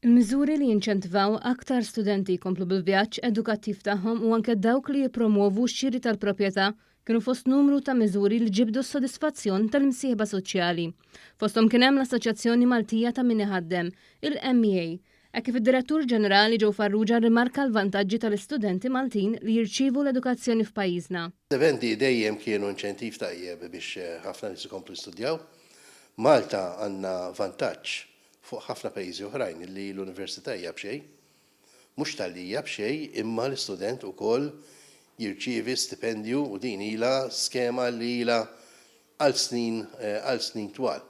Il-miżuri li jinċentivaw aktar studenti jkomplu bil-vjaġġ edukattiv tagħhom u anke dawk li jippromovu x-xiri tal-proprjetà kienu fost numru ta' miżuri li ġibdu s-sodisfazzjon tal-imsieħba soċjali. Fosthom kien hemm l-Assoċjazzjoni Maltija ta' min iħaddem, il-MEA, kif id-Direttur Ġenerali Joe Farrugia rimarka l-vantaġġi tal-istudenti Maltin li jirċievu l-edukazzjoni f'pajjiżna. Eventi dejjem kienu inċentiv tajjeb biex ħafna nies ikomplu jistudjaw. Malta għandna vantaġġ fuq ħafna pajjiżi oħrajn li l-università hija b'xejn, mhux tal-li hija b'xejn, imma l-istudent ukoll jirċievi stipendju u din ilha skema li ilha għal snin twal.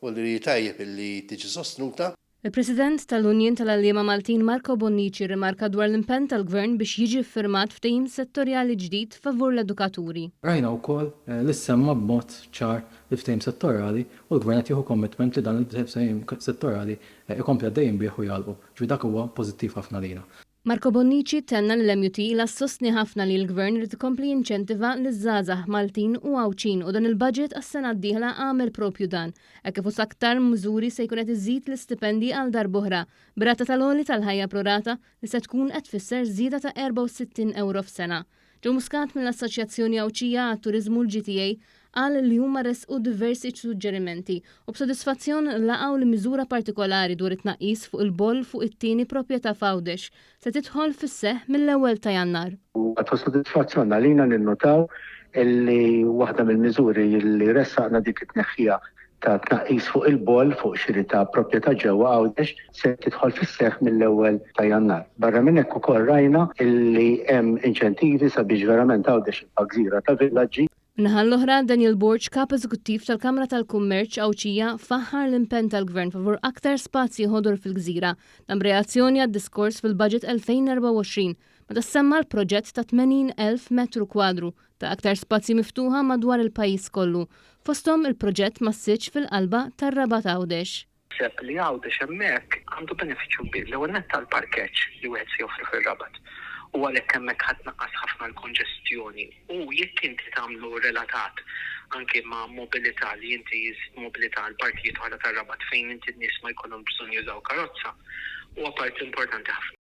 U li tajjeb illi tiġi sostnuta. Il-President tal-Unjon tal-Għalliema Maltin Marco Bonnici rimarka dwar l-impenn tal-Gvern biex jiġi ffirmat ftehim settorjali ġdid favur l-edukaturi. Rajna wkoll li semma b'mod ċar l-ftehim settorjali u l-Gvern qed jieħu commitment li dan il-ftehim settorjali ikompli għaddejjin bih u jalqu. Ġwi dak huwa pożittiv ħafna lina. Marco Bonnici tenna l-MUT la sostni ħafna li l-Gvern li tkompli jinċentiva l-żgħażagħ Maltin u Għawċin u dan il-budget għas-sena d-dieħla għamel propju dan, kif uż aktar miżuri se jkun qed iżid l-istipendji għal darb'oħra b'rata tal-għoli tal-ħajja prorata li se tkun qed tfisser żieda ta' 64 euro f'sena. Ġew Muscat mill-Assoċjazzjoni Għawċija għat-Turiżmu l-GTA qal li huma resqu diversi suġġerimenti u b'sodisfazzjon laqgħu li miżura partikolari dwar it-tnaqqis fuq il-boll fuq it-tieni proprjetà f'Għawdex se tidħol fis-seħħ mill-ewwel ta' Jannar. Għatu sodisfazzjon għalina ninnotaw illi waħda mill-miżuri li ressaqna dik it-tneħħija ta' tnaqqis fuq il-boll fuq xiri ta' proprjetà ġewwa Għawdex se tidħol fis-seħħ mill-ewwel ta' Jannar. Barra minn hekk ukoll rajna illi hemm inċentivi sabiex verament Għawdex il-gżira ta' villaġġi. Minnaħa l-oħra, Daniel Borg, kap eżekuttiv tal-Kamra tal-Kummerċ Għawċija, faħħar l-impenn tal-Gvern favur aktar spazji ħodor fil-Gżira, dan reazzjoni għad-diskors fil-budget 2024, meta semma l-proġett ta' 80,000 metru kwadru ta' aktar spazji miftuħa madwar il-pajjiż kollu. Fosthom il-proġett massiġġ fil-qalba tar-Rabat Għawdex. Sepp li Għawdex hemmhekk għandu benefiċċju kbir l-ewwel nett tal-parkeġġ li wieħed se joffri fir-Rabat. U għalhekk hemmhekk ħadd naqqas ħafna l-konġestjoni. U jekk inti tagħmlu relatat anke ma' mobilità li inti jiżid mobilità għal partijiet oħra tar-Rabat fejn inti n-nies ma jkollhom bżonn jużaw karozza, huwa parti importanti ħafna.